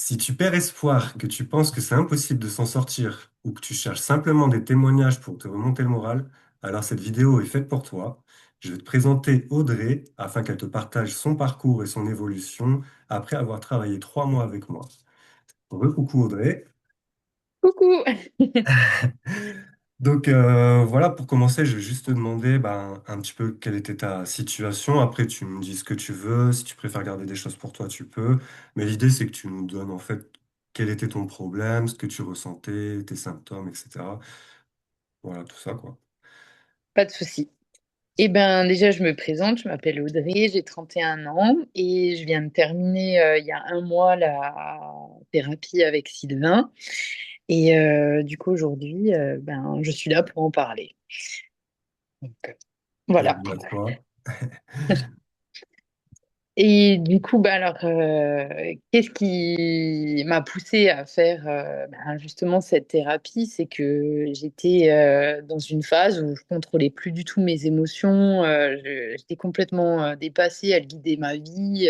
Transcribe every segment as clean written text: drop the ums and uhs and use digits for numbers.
Si tu perds espoir, que tu penses que c'est impossible de s'en sortir, ou que tu cherches simplement des témoignages pour te remonter le moral, alors cette vidéo est faite pour toi. Je vais te présenter Audrey afin qu'elle te partage son parcours et son évolution après avoir travaillé 3 mois avec moi. Coucou Audrey. Coucou! Donc voilà, pour commencer, je vais juste te demander un petit peu quelle était ta situation. Après, tu me dis ce que tu veux. Si tu préfères garder des choses pour toi, tu peux. Mais l'idée, c'est que tu nous donnes en fait quel était ton problème, ce que tu ressentais, tes symptômes, etc. Voilà, tout ça, quoi. Pas de souci. Eh ben, déjà, je me présente, je m'appelle Audrey, j'ai 31 ans et je viens de terminer il y a un mois la thérapie avec Sylvain. Et du coup, aujourd'hui, je suis là pour en parler. Donc, voilà. Bienvenue à toi. Et du coup, qu'est-ce qui m'a poussée à faire justement cette thérapie? C'est que j'étais dans une phase où je contrôlais plus du tout mes émotions. J'étais complètement dépassée, elle guidait ma vie.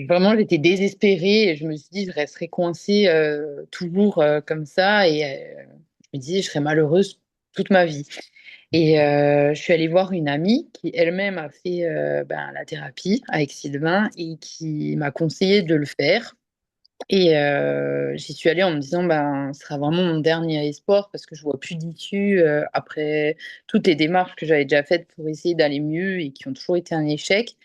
Vraiment, j'étais désespérée et je me suis dit, je resterai coincée toujours comme ça et je me disais, je serais malheureuse toute ma vie. Et je suis allée voir une amie qui elle-même a fait la thérapie avec Sylvain et qui m'a conseillé de le faire. Et j'y suis allée en me disant, ce sera vraiment mon dernier espoir parce que je vois plus d'issue après toutes les démarches que j'avais déjà faites pour essayer d'aller mieux et qui ont toujours été un échec.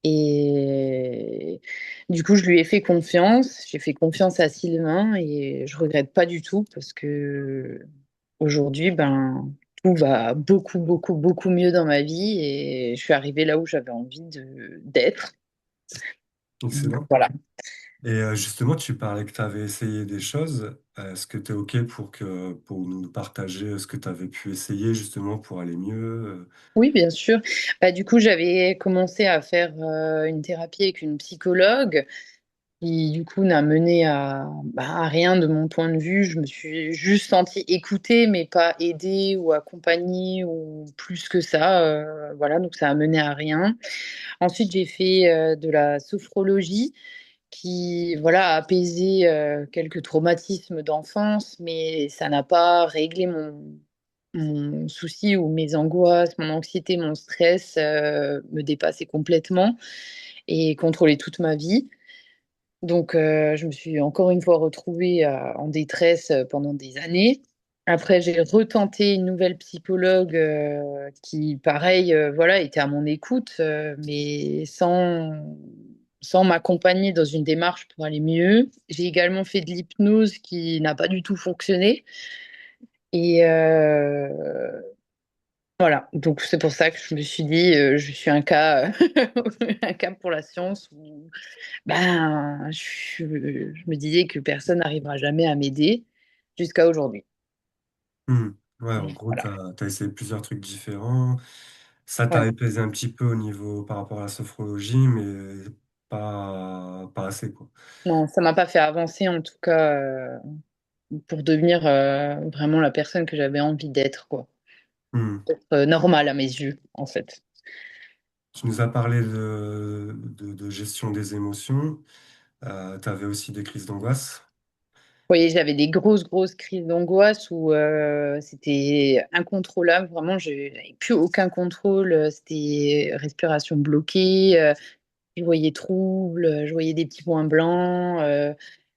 Et du coup, je lui ai fait confiance. J'ai fait confiance à Sylvain et je regrette pas du tout parce que aujourd'hui, tout va beaucoup, beaucoup, beaucoup mieux dans ma vie et je suis arrivée là où j'avais envie d'être. Donc, Excellent. voilà. Et justement, tu parlais que tu avais essayé des choses. Est-ce que tu es OK pour nous partager ce que tu avais pu essayer justement pour aller mieux? Oui, bien sûr. Du coup, j'avais commencé à faire une thérapie avec une psychologue qui, du coup, n'a mené à rien de mon point de vue. Je me suis juste sentie écoutée, mais pas aidée ou accompagnée ou plus que ça. Voilà, donc ça a mené à rien. Ensuite, j'ai fait de la sophrologie qui, voilà, a apaisé quelques traumatismes d'enfance, mais ça n'a pas réglé mon souci ou mes angoisses, mon anxiété, mon stress me dépassaient complètement et contrôlaient toute ma vie. Donc, je me suis encore une fois retrouvée en détresse pendant des années. Après, j'ai retenté une nouvelle psychologue qui, pareil, voilà, était à mon écoute, mais sans m'accompagner dans une démarche pour aller mieux. J'ai également fait de l'hypnose qui n'a pas du tout fonctionné. Et voilà, donc c'est pour ça que je me suis dit, je suis un cas, un cas pour la science où je me disais que personne n'arrivera jamais à m'aider jusqu'à aujourd'hui. Hmm. Ouais, en gros, tu Voilà. as essayé plusieurs trucs différents. Ça t'a Ouais. apaisé un petit peu au niveau par rapport à la sophrologie, mais pas assez, quoi. Non, ça m'a pas fait avancer en tout cas pour devenir vraiment la personne que j'avais envie d'être, quoi. Hmm. Être normale à mes yeux, en fait. Tu nous as parlé de gestion des émotions. Tu avais aussi des crises d'angoisse. Vous voyez, j'avais des grosses, grosses crises d'angoisse où c'était incontrôlable. Vraiment, je n'avais plus aucun contrôle. C'était respiration bloquée. Je voyais trouble, je voyais des petits points blancs,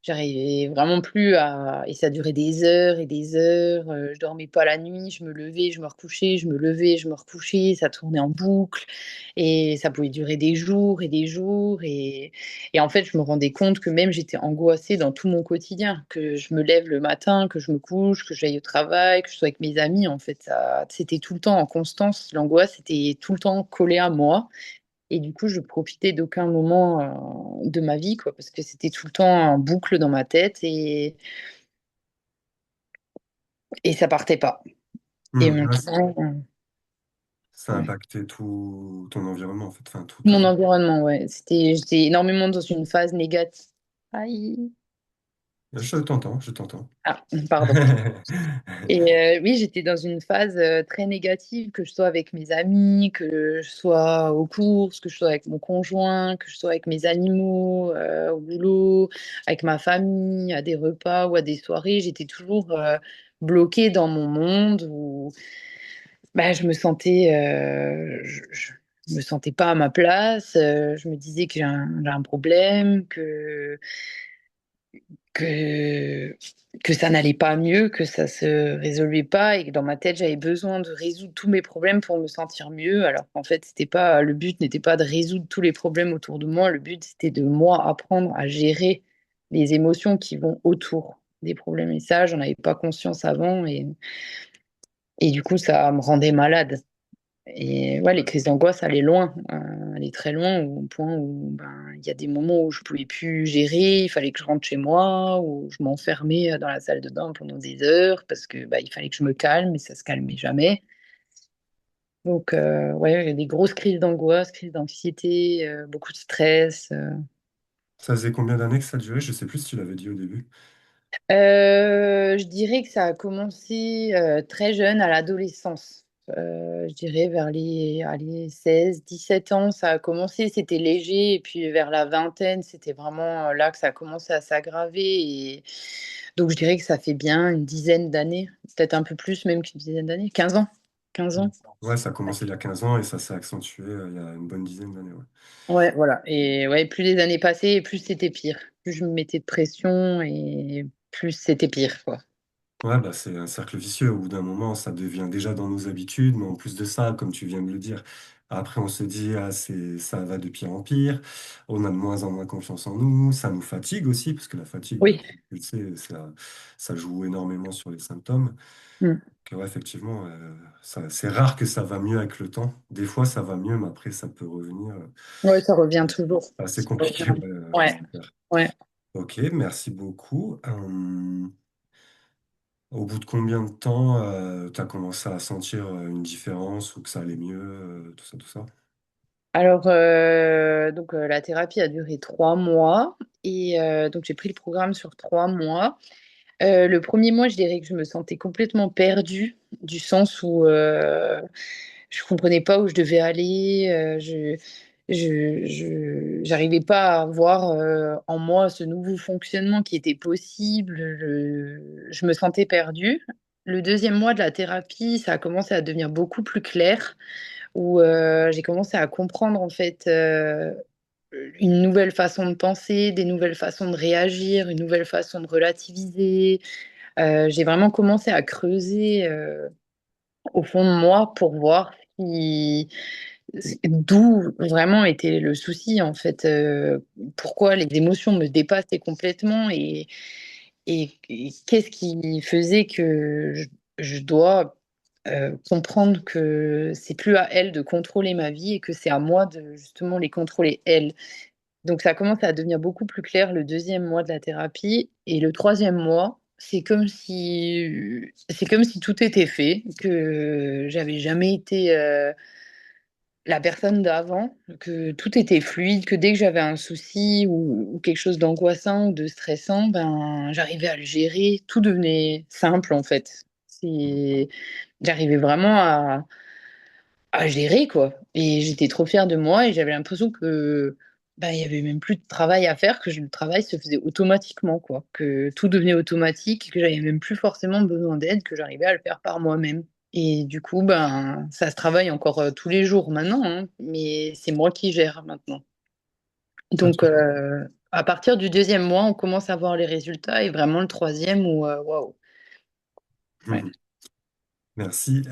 j'arrivais vraiment plus à... Et ça durait des heures et des heures, je dormais pas la nuit, je me levais, je me recouchais, je me levais, je me recouchais, ça tournait en boucle, et ça pouvait durer des jours et des jours, et en fait, je me rendais compte que même j'étais angoissée dans tout mon quotidien, que je me lève le matin, que je me couche, que j'aille au travail, que je sois avec mes amis, en fait, ça, c'était tout le temps en constance, l'angoisse était tout le temps collée à moi. Et du coup, je profitais d'aucun moment de ma vie, quoi, parce que c'était tout le temps en boucle dans ma tête et ça partait pas. Et Hmm. Ouais, maintenant, ça a impacté tout ton environnement, en fait, enfin, tout ta mon vie. environnement, ouais, j'étais énormément dans une phase négative. Aïe. Je t'entends, je t'entends. Ah, pardon. Et oui, j'étais dans une phase très négative, que je sois avec mes amis, que je sois aux courses, que je sois avec mon conjoint, que je sois avec mes animaux, au boulot, avec ma famille, à des repas ou à des soirées. J'étais toujours bloquée dans mon monde où bah, je me sentais pas à ma place. Je me disais que j'ai un problème, que, que ça n'allait pas mieux, que ça se résolvait pas et que dans ma tête, j'avais besoin de résoudre tous mes problèmes pour me sentir mieux, alors qu'en fait, c'était pas, le but n'était pas de résoudre tous les problèmes autour de moi, le but, c'était de moi apprendre à gérer les émotions qui vont autour des problèmes. Et ça, j'en avais pas conscience avant et du coup, ça me rendait malade. Et ouais, les crises d'angoisse, allaient très loin, au point où ben, il y a des moments où je pouvais plus gérer, il fallait que je rentre chez moi, où je m'enfermais dans la salle de bain pendant des heures, parce que bah, il fallait que je me calme, et ça se calmait jamais. Donc ouais, il y a des grosses crises d'angoisse, crises d'anxiété, beaucoup de stress. Ça faisait combien d'années que ça durait? Je sais plus si tu l'avais dit au début. Je dirais que ça a commencé très jeune, à l'adolescence. Je dirais vers allez, 16, 17 ans, ça a commencé, c'était léger. Et puis vers la vingtaine, c'était vraiment là que ça a commencé à s'aggraver. Et donc je dirais que ça fait bien une dizaine d'années, peut-être un peu plus même qu'une dizaine d'années, 15 ans. 15 ans. Ouais, ça a commencé il y a 15 ans et ça s'est accentué il y a une bonne dizaine d'années. Ouais. Ouais, voilà. Et ouais, plus les années passaient, plus c'était pire. Plus je me mettais de pression et plus c'était pire, quoi. Ouais, bah, c'est un cercle vicieux. Au bout d'un moment, ça devient déjà dans nos habitudes, mais en plus de ça, comme tu viens de le dire, après on se dit, ah, ça va de pire en pire, on a de moins en moins confiance en nous, ça nous fatigue aussi, parce que la fatigue, bah, Oui. comme tu le sais, ça joue énormément sur les symptômes. Mm. Que, ouais, effectivement, c'est rare que ça va mieux avec le temps. Des fois, ça va mieux, mais après, ça peut revenir. Ouais, ça revient toujours. C'est assez compliqué, ouais, Ouais, à faire. ouais. Ok, merci beaucoup. Au bout de combien de temps tu as commencé à sentir une différence ou que ça allait mieux, tout ça, tout ça? Alors, donc la thérapie a duré 3 mois et donc j'ai pris le programme sur 3 mois. Le premier mois, je dirais que je me sentais complètement perdue, du sens où je comprenais pas où je devais aller. J'arrivais pas à voir en moi ce nouveau fonctionnement qui était possible. Je me sentais perdue. Le deuxième mois de la thérapie, ça a commencé à devenir beaucoup plus clair, où j'ai commencé à comprendre en fait une nouvelle façon de penser, des nouvelles façons de réagir, une nouvelle façon de relativiser. J'ai vraiment commencé à creuser au fond de moi pour voir d'où vraiment était le souci en fait, pourquoi les émotions me dépassaient complètement et qu'est-ce qui faisait que je dois comprendre que c'est plus à elle de contrôler ma vie et que c'est à moi de justement les contrôler elles. Donc ça commence à devenir beaucoup plus clair le deuxième mois de la thérapie et le troisième mois, c'est comme si tout était fait, que j'avais jamais été la personne d'avant, que tout était fluide, que dès que j'avais un souci ou quelque chose d'angoissant ou de stressant, ben j'arrivais à le gérer, tout devenait simple en fait. J'arrivais vraiment à gérer, quoi. Et j'étais trop fière de moi et j'avais l'impression que bah, il y avait même plus de travail à faire, que le travail se faisait automatiquement, quoi. Que tout devenait automatique, que j'avais même plus forcément besoin d'aide, que j'arrivais à le faire par moi-même. Et du coup, ben, ça se travaille encore tous les jours maintenant, hein, mais c'est moi qui gère maintenant. Donc, Ok. à partir du deuxième mois, on commence à voir les résultats et vraiment le troisième où, waouh, ouais. Mhm. Merci.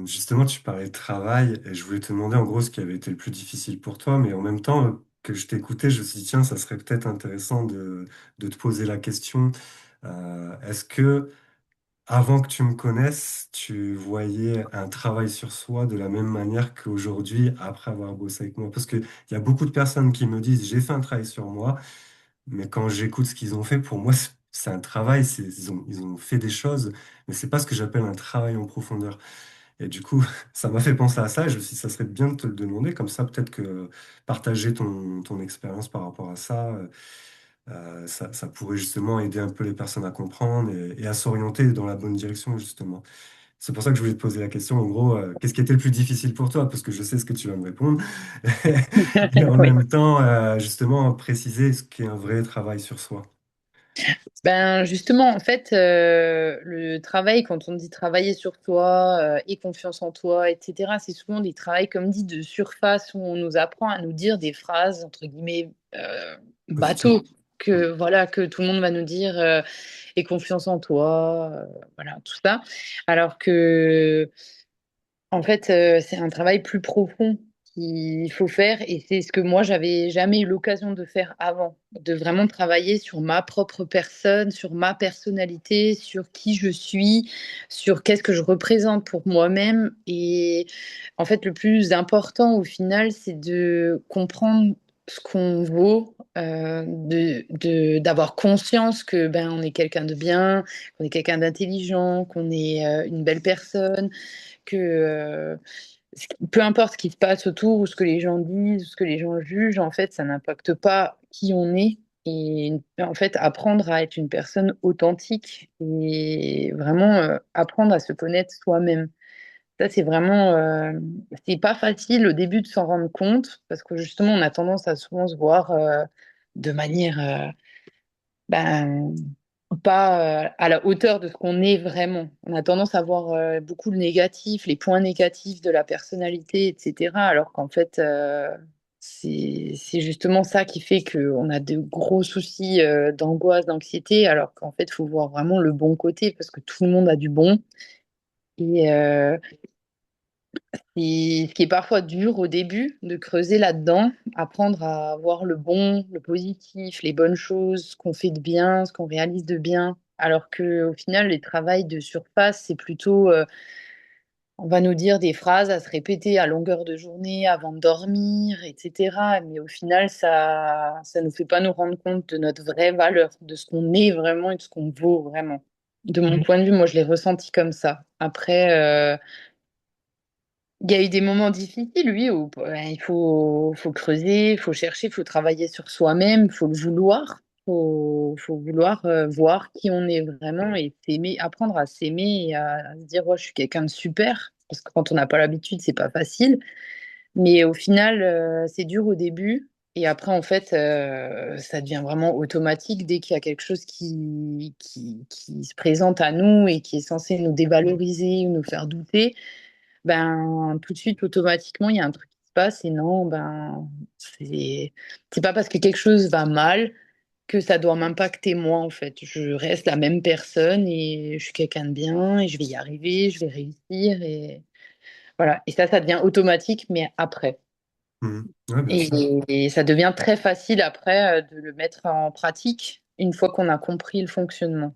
Justement, tu parlais de travail et je voulais te demander en gros ce qui avait été le plus difficile pour toi, mais en même temps que je t'écoutais, je me suis dit, tiens, ça serait peut-être intéressant de te poser la question. Est-ce que avant que tu me connaisses, tu voyais un travail sur soi de la même manière qu'aujourd'hui, après avoir bossé avec moi? Parce qu'il y a beaucoup de personnes qui me disent, j'ai fait un travail sur moi, mais quand j'écoute ce qu'ils ont fait, pour moi, c'est un travail, ils ont fait des choses, mais c'est pas ce que j'appelle un travail en profondeur. Et du coup, ça m'a fait penser à ça, et je me suis dit, ça serait bien de te le demander, comme ça, peut-être que partager ton expérience par rapport à ça, Ça pourrait justement aider un peu les personnes à comprendre et à s'orienter dans la bonne direction, justement. C'est pour ça que je voulais te poser la question, en gros, qu'est-ce qui était le plus difficile pour toi? Parce que je sais ce que tu vas me répondre. Et en Oui. même temps, justement, préciser ce qu'est un vrai travail sur soi. Ben justement, en fait, le travail, quand on dit travailler sur toi et confiance en toi, etc., c'est souvent des travails, comme dit, de surface où on nous apprend à nous dire des phrases, entre guillemets, Positif. bateau, que, voilà, que tout le monde va nous dire et confiance en toi, voilà, tout ça. Alors que en fait, c'est un travail plus profond qu'il faut faire et c'est ce que moi, j'avais jamais eu l'occasion de faire avant. De vraiment travailler sur ma propre personne, sur ma personnalité, sur qui je suis, sur qu'est-ce que je représente pour moi-même et en fait, le plus important au final, c'est de comprendre ce qu'on vaut, d'avoir conscience que, ben, on est quelqu'un de bien, qu'on est quelqu'un d'intelligent, qu'on est, une belle personne, que peu importe ce qui se passe autour ou ce que les gens disent, ou ce que les gens jugent, en fait, ça n'impacte pas qui on est. Et en fait, apprendre à être une personne authentique et vraiment apprendre à se connaître soi-même. Ça, c'est vraiment, c'est pas facile au début de s'en rendre compte parce que justement, on a tendance à souvent se voir de manière ben, pas à la hauteur de ce qu'on est vraiment. On a tendance à voir beaucoup le négatif, les points négatifs de la personnalité, etc. Alors qu'en fait, c'est justement ça qui fait qu'on a de gros soucis d'angoisse, d'anxiété, alors qu'en fait, il faut voir vraiment le bon côté parce que tout le monde a du bon. Et ce qui est parfois dur au début, de creuser là-dedans, apprendre à voir le bon, le positif, les bonnes choses, ce qu'on fait de bien, ce qu'on réalise de bien. Alors que au final, les travails de surface, c'est plutôt, on va nous dire des phrases à se répéter à longueur de journée avant de dormir, etc. Mais au final, ça nous fait pas nous rendre compte de notre vraie valeur, de ce qu'on est vraiment et de ce qu'on vaut vraiment. De mon point de vue, moi, je l'ai ressenti comme ça. Après, il y a eu des moments difficiles, oui, où faut creuser, il faut chercher, il faut travailler sur soi-même, il faut le vouloir, faut vouloir voir qui on est vraiment et s'aimer, apprendre à s'aimer et à se dire, ouais, je suis quelqu'un de super. Parce que quand on n'a pas l'habitude, c'est pas facile. Mais au final, c'est dur au début. Et après, en fait, ça devient vraiment automatique dès qu'il y a quelque chose qui se présente à nous et qui est censé nous dévaloriser ou nous faire douter, ben, tout de suite, automatiquement, il y a un truc qui se passe et non, ben, c'est c'est pas parce que quelque chose va mal que ça doit m'impacter moi, en fait. Je reste la même personne et je suis quelqu'un de bien et je vais y arriver, je vais réussir et voilà. Et ça devient automatique, mais après. Mhm. Ouais, bien Et, sûr. et ça devient très facile après de le mettre en pratique une fois qu'on a compris le fonctionnement.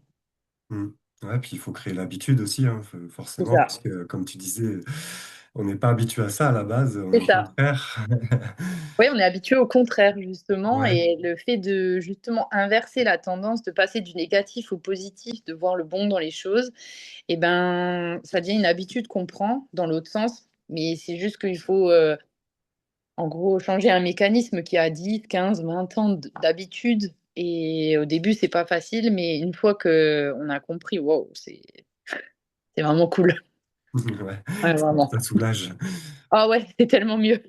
Mhm. Ouais, puis il faut créer l'habitude aussi, hein, C'est forcément, ça. parce que comme tu disais, on n'est pas habitué à ça à la base, on est C'est au ça. contraire. Oui, on est habitué au contraire, justement, Ouais. et le fait de justement inverser la tendance, de passer du négatif au positif, de voir le bon dans les choses, et ben, ça devient une habitude qu'on prend dans l'autre sens, mais c'est juste qu'il faut, en gros, changer un mécanisme qui a 10, 15, 20 ans d'habitude, et au début, c'est pas facile, mais une fois que on a compris, wow, c'est vraiment cool. Ouais, Ouais, vraiment. ça soulage. Ah ouais, c'est tellement mieux.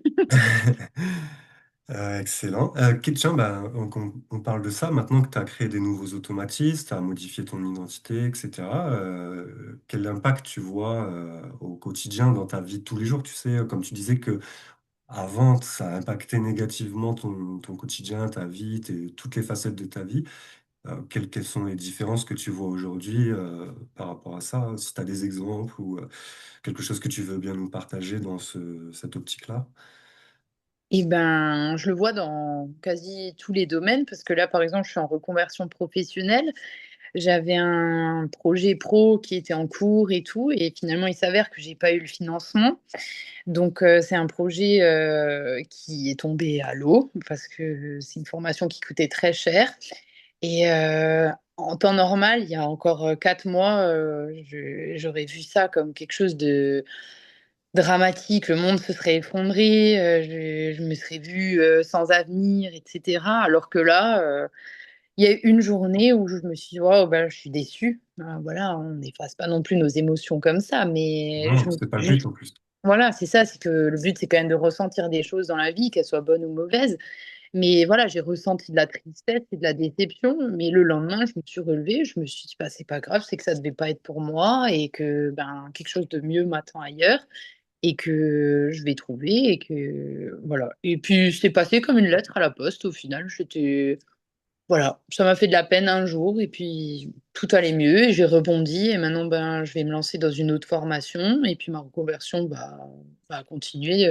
Excellent. Tiens, bah, on parle de ça. Maintenant que tu as créé des nouveaux automatismes, tu as modifié ton identité, etc., quel impact tu vois au quotidien dans ta vie de tous les jours? Tu sais, comme tu disais que avant, ça a impacté négativement ton quotidien, ta vie, toutes les facettes de ta vie. Quelles sont les différences que tu vois aujourd'hui par rapport à ça? Si tu as des exemples ou quelque chose que tu veux bien nous partager dans cette optique-là. Et ben, je le vois dans quasi tous les domaines parce que là, par exemple, je suis en reconversion professionnelle. J'avais un projet pro qui était en cours et tout, et finalement, il s'avère que j'ai pas eu le financement. Donc, c'est un projet qui est tombé à l'eau parce que c'est une formation qui coûtait très cher. Et en temps normal, il y a encore 4 mois, j'aurais vu ça comme quelque chose de dramatique, le monde se serait effondré, je me serais vue sans avenir, etc. Alors que là, il y a eu une journée où je me suis dit, oh, ben, je suis déçue. Voilà, on n'efface pas non plus nos émotions comme ça, mais je Non, me c'est pas le suis but juste. en plus. Voilà, c'est ça, c'est que le but, c'est quand même de ressentir des choses dans la vie, qu'elles soient bonnes ou mauvaises. Mais voilà, j'ai ressenti de la tristesse et de la déception. Mais le lendemain, je me suis relevée, je me suis dit, bah, c'est pas grave, c'est que ça devait pas être pour moi et que ben, quelque chose de mieux m'attend ailleurs et que je vais trouver et que voilà. Et puis, c'est passé comme une lettre à la poste au final. J'étais voilà, ça m'a fait de la peine un jour et puis tout allait mieux et j'ai rebondi et maintenant ben je vais me lancer dans une autre formation et puis ma reconversion va continuer.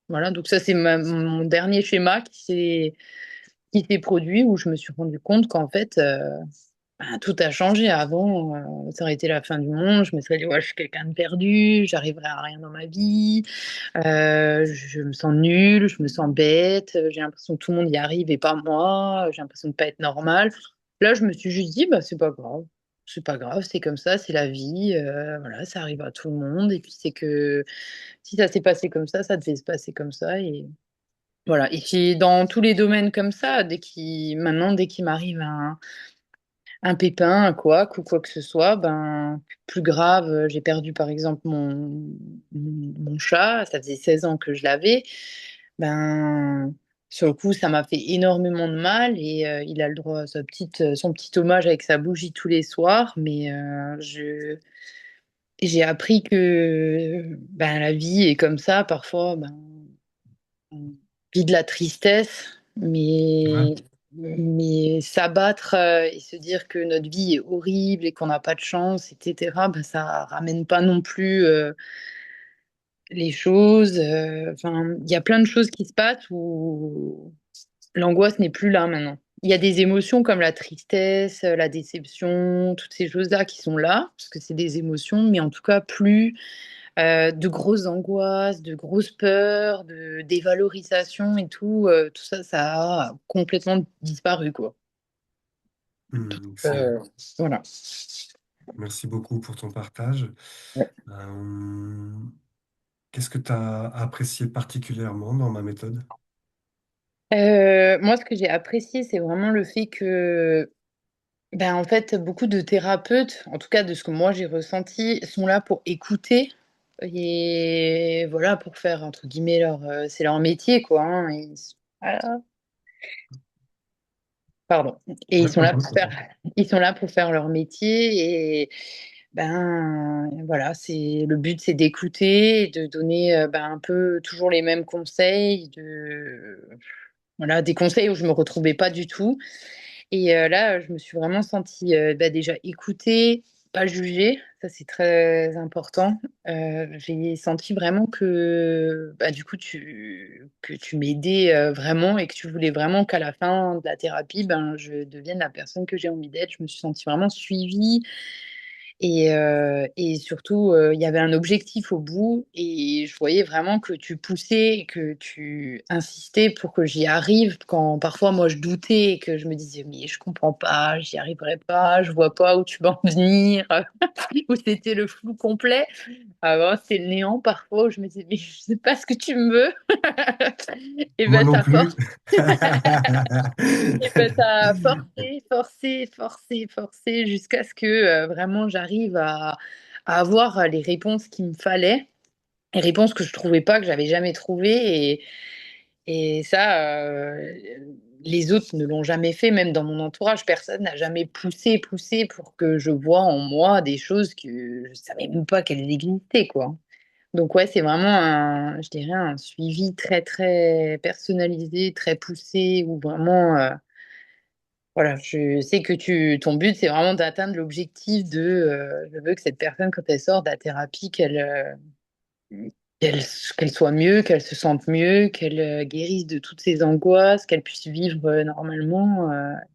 Voilà, donc ça c'est mon dernier schéma qui s'est produit où je me suis rendu compte qu'en fait ben, tout a changé. Avant, ça aurait été la fin du monde. Je me serais dit ouais, je suis quelqu'un de perdu, j'arriverai à rien dans ma vie. Je me sens nulle, je me sens bête, j'ai l'impression que tout le monde y arrive et pas moi, j'ai l'impression de pas être normale. Là, je me suis juste dit, bah, c'est pas grave. C'est pas grave, c'est comme ça, c'est la vie, voilà, ça arrive à tout le monde. Et puis c'est que si ça s'est passé comme ça devait se passer comme ça. Et voilà. Et puis dans tous les domaines comme ça, maintenant, dès qu'il m'arrive un pépin, un couac ou quoi que ce soit, ben, plus grave, j'ai perdu par exemple mon chat, ça faisait 16 ans que je l'avais, ben, sur le coup, ça m'a fait énormément de mal et il a le droit à son petit hommage avec sa bougie tous les soirs, mais j'ai appris que ben, la vie est comme ça, parfois, ben, on vit de la tristesse, Ouais. mais s'abattre et se dire que notre vie est horrible et qu'on n'a pas de chance, etc., ben, ça ramène pas non plus les choses. Enfin, il y a plein de choses qui se passent où l'angoisse n'est plus là maintenant. Il y a des émotions comme la tristesse, la déception, toutes ces choses-là qui sont là, parce que c'est des émotions, mais en tout cas plus de grosses angoisses, de grosses peurs, de dévalorisation et tout, tout ça, ça a complètement disparu, quoi. Excellent. Euh, voilà. Merci beaucoup pour ton partage. Euh, Qu'est-ce que tu as apprécié particulièrement dans ma méthode? Moi, ce que j'ai apprécié, c'est vraiment le fait que, ben, en fait, beaucoup de thérapeutes, en tout cas de ce que moi j'ai ressenti, sont là pour écouter et voilà, pour faire, entre guillemets, c'est leur métier, quoi. Hein. Voilà. Pardon. Et Ouais, pas faute, pas faute. ils sont là pour faire leur métier et ben voilà, le but, c'est d'écouter et de donner ben, un peu toujours les mêmes conseils, voilà, des conseils où je me retrouvais pas du tout. Et là, je me suis vraiment sentie bah, déjà écoutée, pas jugée, ça c'est très important. J'ai senti vraiment que bah, du coup que tu m'aidais vraiment et que tu voulais vraiment qu'à la fin de la thérapie, ben, je devienne la personne que j'ai envie d'être. Je me suis sentie vraiment suivie et surtout, il y avait un objectif au bout et je voyais vraiment que tu poussais, que tu insistais pour que j'y arrive. Quand parfois moi je doutais et que je me disais mais je comprends pas, j'y arriverai pas, je vois pas où tu vas en venir, où c'était le flou complet. Avant c'était le néant parfois où je me disais mais je sais pas ce que tu me veux. Et Moi ben non ça plus. force. Et ben, ça a forcé, forcé, forcé, forcé jusqu'à ce que vraiment j'arrive à avoir les réponses qu'il me fallait, les réponses que je trouvais pas, que j'avais jamais trouvées. Et ça, les autres ne l'ont jamais fait, même dans mon entourage, personne n'a jamais poussé, poussé pour que je vois en moi des choses que je savais même pas qu'elles existaient, quoi. Donc ouais, c'est vraiment je dirais un suivi très très personnalisé, très poussé, où vraiment voilà, je sais que ton but, c'est vraiment d'atteindre l'objectif de, je veux que cette personne, quand elle sort de la thérapie, qu'elle, qu'elle soit mieux, qu'elle se sente mieux, qu'elle guérisse de toutes ses angoisses, qu'elle puisse vivre normalement.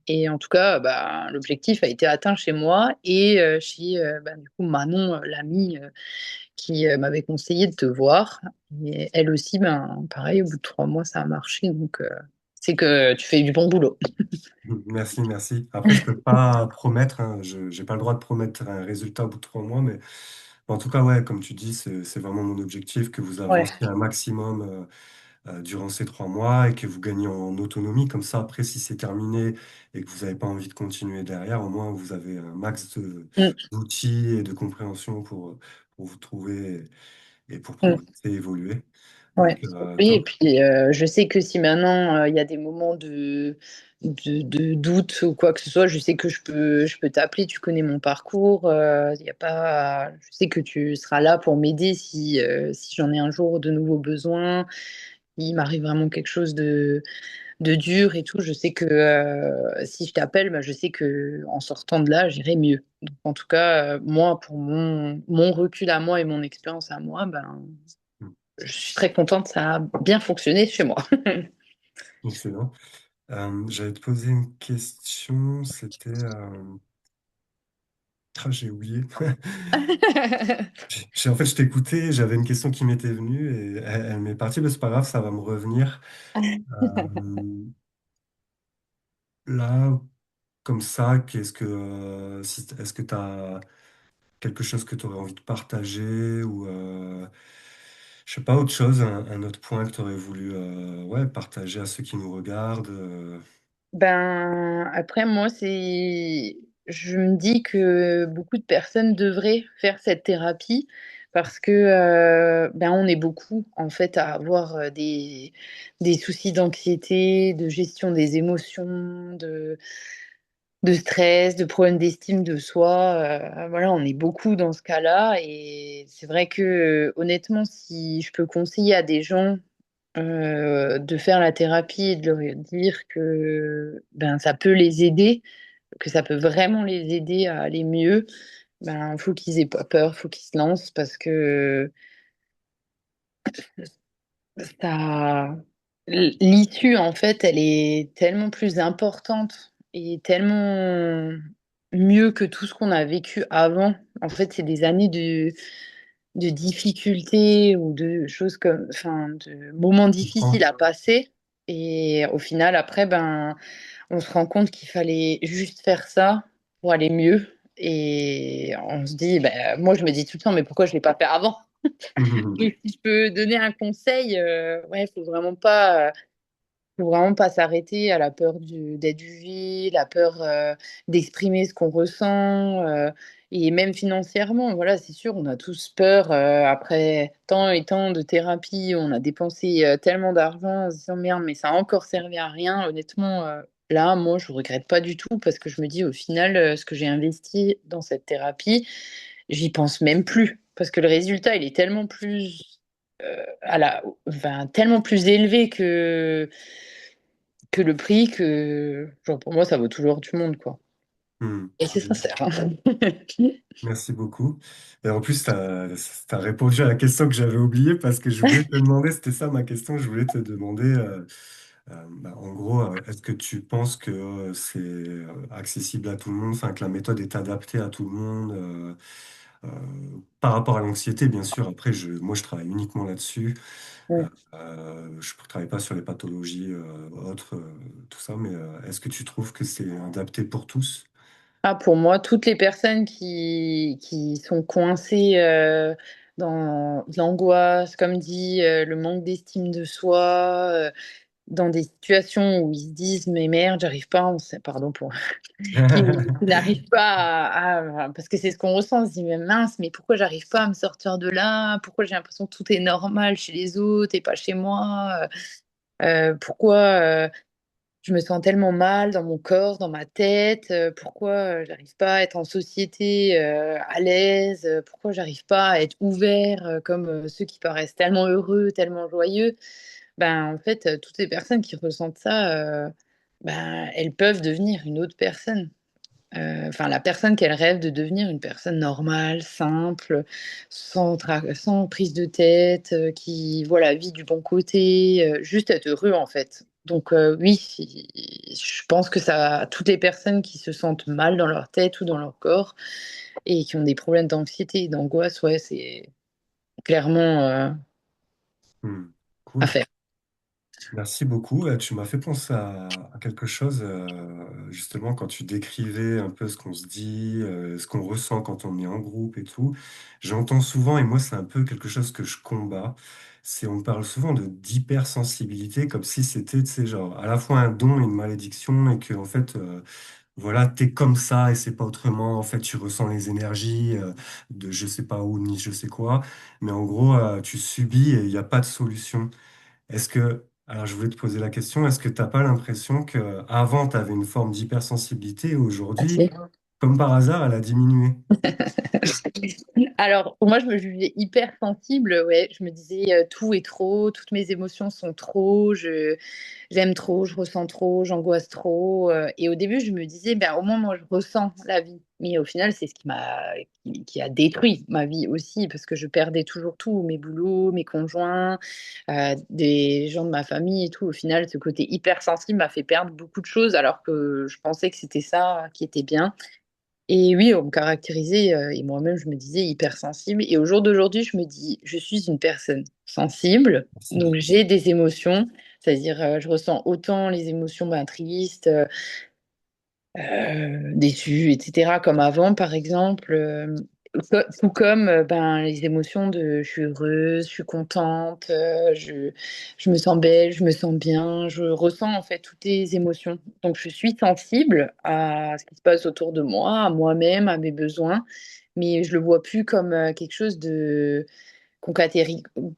Et en tout cas, bah, l'objectif a été atteint chez moi et chez, bah, du coup, Manon, l'amie qui m'avait conseillé de te voir. Et elle aussi, ben, pareil, au bout de 3 mois, ça a marché. Donc, c'est que tu fais du bon boulot. Merci, merci. Après, je peux pas promettre, hein, je n'ai pas le droit de promettre un résultat au bout de 3 mois, mais en tout cas, ouais, comme tu dis, c'est vraiment mon objectif que vous Ouais. avanciez un maximum durant ces 3 mois et que vous gagnez en autonomie. Comme ça, après, si c'est terminé et que vous n'avez pas envie de continuer derrière, au moins vous avez un max Mm, d'outils et de compréhension pour vous trouver et pour mm. progresser et évoluer. Ouais. Donc, Oui, et top. puis je sais que si maintenant il y a des moments de doute ou quoi que ce soit, je sais que je peux t'appeler, tu connais mon parcours, y a pas, je sais que tu seras là pour m'aider si j'en ai un jour de nouveaux besoins, il m'arrive vraiment quelque chose de dur et tout, je sais que si je t'appelle, bah, je sais que en sortant de là, j'irai mieux. Donc, en tout cas, moi, pour mon recul à moi et mon expérience à moi, ben, je suis très contente, ça a bien fonctionné chez moi. Excellent. J'allais te poser une question, c'était... ah, j'ai oublié. En fait, je t'écoutais, j'avais une question qui m'était venue et elle m'est partie, mais c'est pas grave, ça va me revenir. Euh, Là, comme ça, est-ce que tu as quelque chose que tu aurais envie de partager ou, je sais pas, autre chose, un autre point que tu aurais voulu ouais, partager à ceux qui nous regardent Ben, après, moi, je me dis que beaucoup de personnes devraient faire cette thérapie parce que, ben, on est beaucoup, en fait, à avoir des soucis d'anxiété, de gestion des émotions, de stress, de problèmes d'estime de soi. Voilà, on est beaucoup dans ce cas-là. Et c'est vrai que, honnêtement, si je peux conseiller à des gens de faire la thérapie et de leur dire que ben, ça peut les aider, que ça peut vraiment les aider à aller mieux, ben, faut qu'ils aient pas peur, faut qu'ils se lancent parce que ça... l'issue, en fait, elle est tellement plus importante et tellement mieux que tout ce qu'on a vécu avant. En fait, c'est des années de difficultés ou de choses comme, enfin, de moments difficiles comprends. à passer. Et au final, après, ben, on se rend compte qu'il fallait juste faire ça pour aller mieux. Et on se dit, ben, moi, je me dis tout le temps, mais pourquoi je ne l'ai pas fait avant? Et si je peux donner un conseil, ouais, faut vraiment pas s'arrêter à la peur d'être jugé, la peur d'exprimer ce qu'on ressent, et même financièrement. Voilà, c'est sûr, on a tous peur après tant et tant de thérapies, on a dépensé tellement d'argent en se disant merde, mais ça a encore servi à rien. Honnêtement, là, moi, je regrette pas du tout parce que je me dis au final, ce que j'ai investi dans cette thérapie, j'y pense même plus parce que le résultat, il est tellement plus enfin, tellement plus élevé que le prix que, genre, pour moi, ça vaut toujours du monde, quoi. Hmm. Et c'est sincère, hein. Merci beaucoup. Et en plus, tu as répondu à la question que j'avais oubliée parce que je voulais te demander, c'était ça ma question, je voulais te demander, bah, en gros, est-ce que tu penses que c'est accessible à tout le monde, enfin, que la méthode est adaptée à tout le monde euh, par rapport à l'anxiété, bien sûr. Après, moi, je travaille uniquement là-dessus. Ouais. Je ne travaille pas sur les pathologies autres, tout ça, mais est-ce que tu trouves que c'est adapté pour tous? Ah, pour moi, toutes les personnes qui sont coincées dans l'angoisse, comme dit, le manque d'estime de soi, dans des situations où ils se disent, mais merde, j'arrive pas, pardon pour, qui n'arrivent pas parce que c'est ce qu'on ressent, on se dit, mais mince, mais pourquoi j'arrive pas à me sortir de là? Pourquoi j'ai l'impression que tout est normal chez les autres et pas chez moi? Pourquoi je me sens tellement mal dans mon corps, dans ma tête? Pourquoi j'arrive pas à être en société à l'aise? Pourquoi j'arrive pas à être ouvert comme ceux qui paraissent tellement heureux, tellement joyeux? Ben, en fait, toutes les personnes qui ressentent ça, ben, elles peuvent devenir une autre personne. Enfin, la personne qu'elle rêve de devenir, une personne normale, simple, sans prise de tête, qui voit la vie du bon côté, juste être heureux en fait. Donc oui, je pense que ça, toutes les personnes qui se sentent mal dans leur tête ou dans leur corps et qui ont des problèmes d'anxiété et d'angoisse, ouais, c'est clairement Hmm. à Cool. faire. Merci beaucoup. Tu m'as fait penser à quelque chose, justement, quand tu décrivais un peu ce qu'on se dit, ce qu'on ressent quand on est en groupe et tout. J'entends souvent, et moi, c'est un peu quelque chose que je combats, c'est on parle souvent de d'hypersensibilité comme si c'était, tu sais, genre, à la fois un don et une malédiction, et que, en fait, voilà, t'es comme ça et c'est pas autrement. En fait, tu ressens les énergies de je sais pas où ni je sais quoi, mais en gros, tu subis et il n'y a pas de solution. Alors je voulais te poser la question, est-ce que t'as pas l'impression que avant tu avais une forme d'hypersensibilité et aujourd'hui, Assez. comme par hasard, elle a diminué? Alors, moi, je me jugeais hyper sensible, ouais. Je me disais, tout est trop, toutes mes émotions sont trop, j'aime trop, je ressens trop, j'angoisse trop. Et au début, je me disais, ben, au moins, moi, je ressens la vie. Mais au final, c'est ce qui a détruit ma vie aussi, parce que je perdais toujours tout, mes boulots, mes conjoints, des gens de ma famille et tout. Au final, ce côté hypersensible m'a fait perdre beaucoup de choses, alors que je pensais que c'était ça qui était bien. Et oui, on me caractérisait, et moi-même, je me disais hypersensible. Et au jour d'aujourd'hui, je me dis, je suis une personne sensible, Merci. donc j'ai des émotions, c'est-à-dire je ressens autant les émotions ben, tristes, déçue, etc., comme avant, par exemple. Tout comme ben, les émotions de je suis heureuse, je suis contente, je me sens belle, je me sens bien, je ressens en fait toutes les émotions. Donc je suis sensible à ce qui se passe autour de moi, à moi-même, à mes besoins, mais je le vois plus comme quelque chose de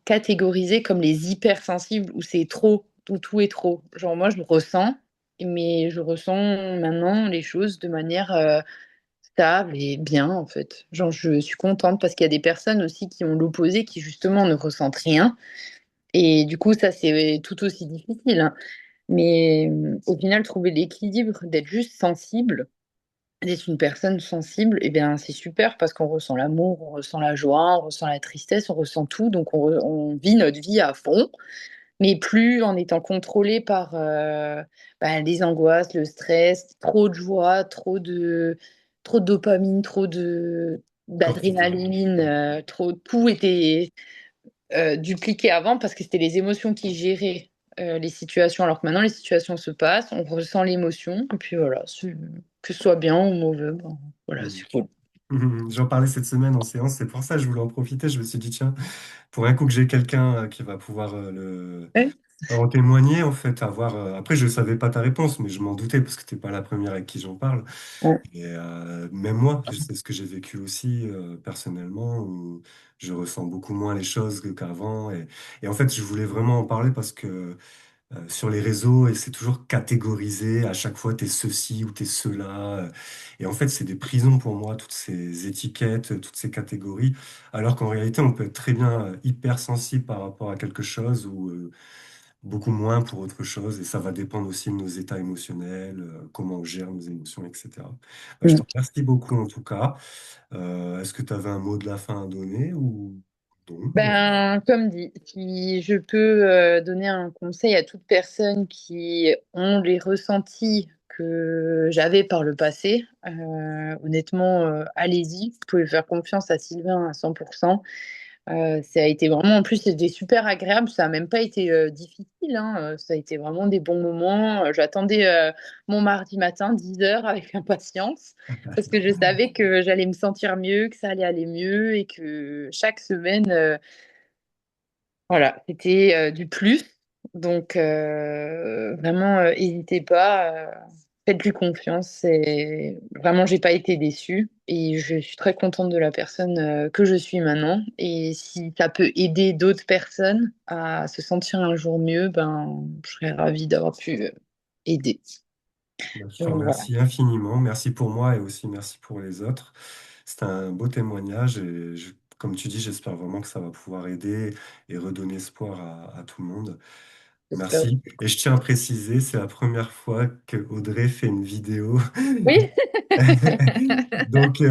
catégorisé comme les hypersensibles où c'est trop, où tout est trop. Genre moi je le ressens, mais je ressens maintenant les choses de manière stable et bien en fait. Genre je suis contente parce qu'il y a des personnes aussi qui ont l'opposé, qui justement ne ressentent rien. Et du coup ça c'est tout aussi difficile, hein. Mais au final trouver l'équilibre d'être juste sensible, d'être une personne sensible, eh bien, c'est super parce qu'on ressent l'amour, on ressent la joie, on ressent la tristesse, on ressent tout. Donc, on vit notre vie à fond, mais plus en étant contrôlé par bah, les angoisses, le stress, trop de joie, trop de dopamine, trop de Cortisol. d'adrénaline, trop, tout était dupliqué avant parce que c'était les émotions qui géraient les situations, alors que maintenant les situations se passent, on ressent l'émotion, et puis voilà, que ce soit bien ou mauvais, ben, voilà, Mhm. c'est cool. J'en parlais cette semaine en séance, c'est pour ça que je voulais en profiter. Je me suis dit, tiens, pour un coup que j'ai quelqu'un qui va pouvoir Ouais, en témoigner, en fait, avoir. Après, je ne savais pas ta réponse, mais je m'en doutais parce que tu n'es pas la première avec qui j'en parle. ouais, Et même moi, je sais ce que j'ai vécu aussi personnellement, où je ressens beaucoup moins les choses qu'avant. Et en fait, je voulais vraiment en parler parce que sur les réseaux, et c'est toujours catégorisé. À chaque fois, t'es ceci ou t'es cela. Et en fait, c'est des prisons pour moi, toutes ces étiquettes, toutes ces catégories. Alors qu'en réalité, on peut être très bien hypersensible par rapport à quelque chose ou beaucoup moins pour autre chose. Et ça va dépendre aussi de nos états émotionnels, comment on gère nos émotions, etc. Je te mm. remercie beaucoup en tout cas. Est-ce que tu avais un mot de la fin à donner ou non? Ben, comme dit, si je peux donner un conseil à toute personne qui ont les ressentis que j'avais par le passé, honnêtement, allez-y, vous pouvez faire confiance à Sylvain à 100%. Ça a été vraiment, en plus, c'était super agréable. Ça n'a même pas été difficile, hein. Ça a été vraiment des bons moments. J'attendais mon mardi matin, 10 heures, avec impatience, parce que je savais que j'allais me sentir mieux, que ça allait aller mieux et que chaque semaine, voilà, c'était du plus. Donc, vraiment, n'hésitez pas, faites-lui confiance. Et vraiment, j'ai pas été déçue et je suis très contente de la personne que je suis maintenant. Et si ça peut aider d'autres personnes à se sentir un jour mieux, ben, je serais ravie d'avoir pu aider. Je te Donc, voilà, remercie infiniment. Merci pour moi et aussi merci pour les autres. C'est un beau témoignage et comme tu dis, j'espère vraiment que ça va pouvoir aider et redonner espoir à tout le monde. j'espère. Merci. Et je tiens à préciser, c'est la première fois que Audrey fait une vidéo. Oui, Donc,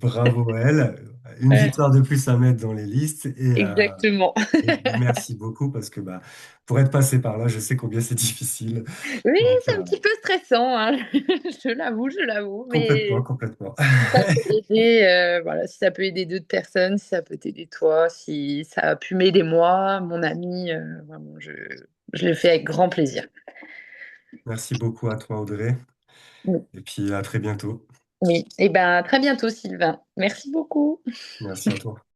bravo à elle. une Ouais, victoire de plus à mettre dans les listes. exactement. Et merci beaucoup parce que bah, pour être passé par là, je sais combien c'est difficile. Oui, Donc, c'est un petit peu stressant, hein. Je l'avoue, complètement, mais complètement. si ça peut aider, voilà, si ça peut aider d'autres personnes, si ça peut t'aider toi, si ça a pu m'aider moi, mon ami, vraiment, je le fais avec grand plaisir. Merci beaucoup à toi, Audrey. Oui, Et puis à très bientôt. oui. Et ben, à très bientôt, Sylvain. Merci beaucoup. Merci à toi.